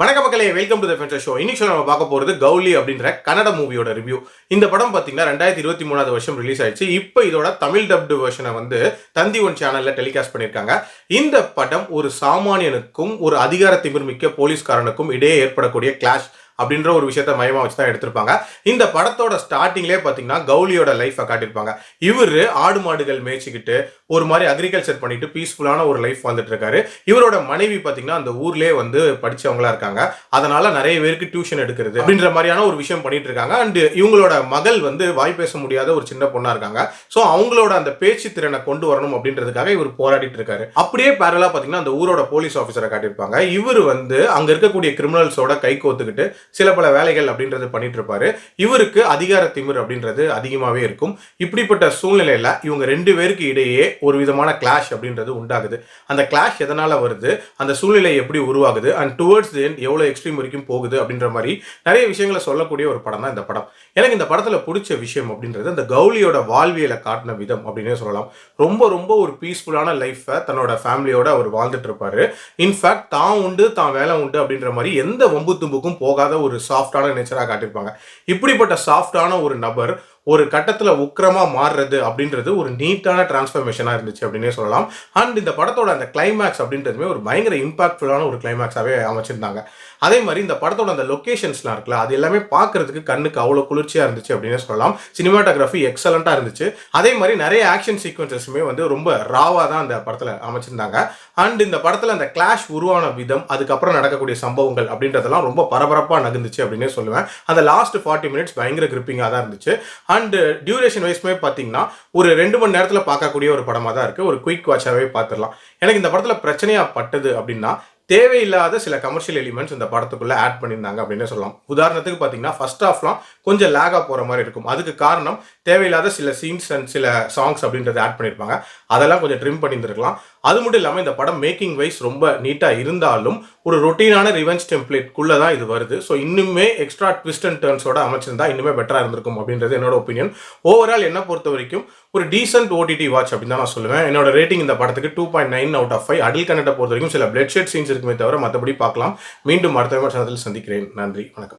வணக்கம் மக்களே, welcome to the ஃபென்சர் show. இன்னைக்கு நம்ம பார்க்க போறது கௌலி அப்படின்ற கன்னட மூவியோட ரிவ்யூ. இந்த படம் பார்த்தீங்கன்னா 2023 வருஷம் ரிலீஸ் ஆயிடுச்சு. இப்போ இதோட தமிழ் டப்டு வெர்ஷனை வந்து தந்தி ஒன் சேனல்ல டெலிகாஸ்ட் பண்ணியிருக்காங்க. இந்த படம் ஒரு சாமானியனுக்கும் ஒரு அதிகார திமிர்மிக்க போலீஸ்காரனுக்கும் இடையே ஏற்படக்கூடிய கிளாஷ் அப்படின்ற ஒரு விஷயத்த மையமா வச்சு தான் எடுத்திருப்பாங்க. இந்த படத்தோட ஸ்டார்டிங்லேயே பார்த்தீங்கன்னா கௌலியோட லைஃபை காட்டியிருப்பாங்க. இவர் ஆடு மாடுகள் மேய்ச்சிக்கிட்டு ஒரு மாதிரி அக்ரிகல்ச்சர் பண்ணிட்டு பீஸ்ஃபுல்லான ஒரு லைஃப் வந்துட்டு இருக்காரு. இவரோட மனைவி பார்த்தீங்கன்னா அந்த ஊர்லேயே வந்து படிச்சவங்களா இருக்காங்க. அதனால நிறைய பேருக்கு டியூஷன் எடுக்கிறது அப்படின்ற மாதிரியான ஒரு விஷயம் பண்ணிட்டு இருக்காங்க. அண்ட் இவங்களோட மகள் வந்து வாய் பேச முடியாத ஒரு சின்ன பொண்ணா இருக்காங்க. ஸோ அவங்களோட அந்த பேச்சு திறனை கொண்டு வரணும் அப்படின்றதுக்காக இவர் போராடிட்டு இருக்காரு. அப்படியே பேரலா பார்த்தீங்கன்னா அந்த ஊரோட போலீஸ் ஆஃபீஸரை காட்டியிருப்பாங்க. இவர் வந்து அங்க இருக்கக்கூடிய கிரிமினல்ஸோட கை கோத்துக்கிட்டு சில பல வேலைகள் அப்படின்றது பண்ணிட்டு இருப்பாரு. இவருக்கு அதிகார திமிர் அப்படின்றது அதிகமாகவே இருக்கும். இப்படிப்பட்ட சூழ்நிலையில இவங்க ரெண்டு பேருக்கு இடையே ஒரு விதமான கிளாஷ் அப்படின்றது உண்டாகுது. அந்த கிளாஷ் எதனால வருது, அந்த சூழ்நிலை எப்படி உருவாகுது, அண்ட் டுவர்ட்ஸ் தி எண்ட் எவ்வளவு எக்ஸ்ட்ரீம் வரைக்கும் போகுது அப்படின்ற மாதிரி நிறைய விஷயங்களை சொல்லக்கூடிய ஒரு படம் தான் இந்த படம். எனக்கு இந்த படத்துல பிடிச்ச விஷயம் அப்படின்றது அந்த கௌலியோட வாழ்வியலை காட்டின விதம் அப்படின்னே சொல்லலாம். ரொம்ப ரொம்ப ஒரு பீஸ்ஃபுல்லான லைஃபை தன்னோட ஃபேமிலியோட அவர் வாழ்ந்துட்டு இருப்பாரு. இன்ஃபேக்ட் தான் உண்டு தான் வேலை உண்டு அப்படின்ற மாதிரி எந்த வம்பு தும்புக்கும் போகாத ஒரு சாஃப்டான நேச்சராக காட்டியிருப்பாங்க. இப்படிப்பட்ட சாஃப்டான ஒரு நபர் ஒரு கட்டத்தில் உக்கிரமா மாறுறது அப்படின்றது ஒரு நீட்டான டிரான்ஸ்ஃபர்மேஷனாக இருந்துச்சு அப்படின்னே சொல்லலாம். அண்ட் இந்த படத்தோட அந்த கிளைமேக்ஸ் அப்படின்றதுமே ஒரு பயங்கர இம்பாக்ட்ஃபுல்லான ஒரு கிளைமேக்ஸாகவே அமைச்சிருந்தாங்க. அதே மாதிரி இந்த படத்தோட அந்த லொக்கேஷன்ஸ்லாம் இருக்குல்ல, அது எல்லாமே பார்க்கறதுக்கு கண்ணுக்கு அவ்வளோ குளிர்ச்சியாக இருந்துச்சு அப்படின்னே சொல்லலாம். சினிமாட்டோகிராஃபி எக்ஸலண்ட்டாக இருந்துச்சு. அதே மாதிரி நிறைய ஆக்ஷன் சீக்வன்சஸுமே வந்து ரொம்ப ராவாக தான் அந்த படத்தில் அமைச்சிருந்தாங்க. அண்ட் இந்த படத்தில் அந்த கிளாஷ் உருவான விதம், அதுக்கப்புறம் நடக்கக்கூடிய சம்பவங்கள் அப்படின்றதெல்லாம் ரொம்ப பரபரப்பாக நகர்ந்துச்சு அப்படின்னே சொல்லுவேன். அந்த லாஸ்ட் 40 மினிட்ஸ் பயங்கர கிரிப்பிங்காக தான் இருந்துச்சு. அண்ட் டியூரேஷன் வைஸ்மே பார்த்தீங்கன்னா ஒரு 2 மணி நேரத்தில் பார்க்கக்கூடிய ஒரு படமாக தான் இருக்குது. ஒரு குயிக் வாட்சாகவே பார்த்துடலாம். எனக்கு இந்த படத்தில் பிரச்சனையாக பட்டது அப்படின்னா தேவையில்லாத சில கமர்ஷியல் எலிமெண்ட்ஸ் இந்த படத்துக்குள்ள ஆட் பண்ணியிருந்தாங்க அப்படின்னு சொல்லலாம். உதாரணத்துக்கு பார்த்தீங்கன்னா ஃபர்ஸ்ட் ஹாஃப்லாம் கொஞ்சம் லேகா போகிற மாதிரி இருக்கும். அதுக்கு காரணம் தேவையில்லாத சில சீன்ஸ் அண்ட் சில சாங்ஸ் அப்படின்றத ஆட் பண்ணியிருப்பாங்க. அதெல்லாம் கொஞ்சம் ட்ரிம் பண்ணியிருந்துருக்கலாம். அது மட்டும் இல்லாமல் இந்த படம் மேக்கிங் வைஸ் ரொம்ப நீட்டாக இருந்தாலும் ஒரு ரொட்டீனான ரிவெஞ்ச் டெம்ப்ளேட்குள்ளே தான் இது வருது. ஸோ இன்னுமே எக்ஸ்ட்ரா ட்விஸ்ட் அண்ட் டர்ன்ஸோட அமைச்சிருந்தா இன்னுமே பெட்டராக இருந்திருக்கும் அப்படின்றது என்னோட ஒப்பீனியன். ஓவரால் என்ன பொறுத்த வரைக்கும் ஒரு டீசென்ட் ஓடிடி வாட்ச் அப்படின்னு தான் நான் சொல்லுவேன். என்னோட ரேட்டிங் இந்த படத்துக்கு 2.9 அவுட் ஆஃப் 5. அடல்ட் கண்டென்ட்டை பொறுத்த வரைக்கும் சில பிளட் ஷெட் சீன்ஸ் இருக்குமே தவிர மற்றபடி பார்க்கலாம். மீண்டும் அடுத்த விமர்சனத்தில் சந்திக்கிறேன். நன்றி, வணக்கம்.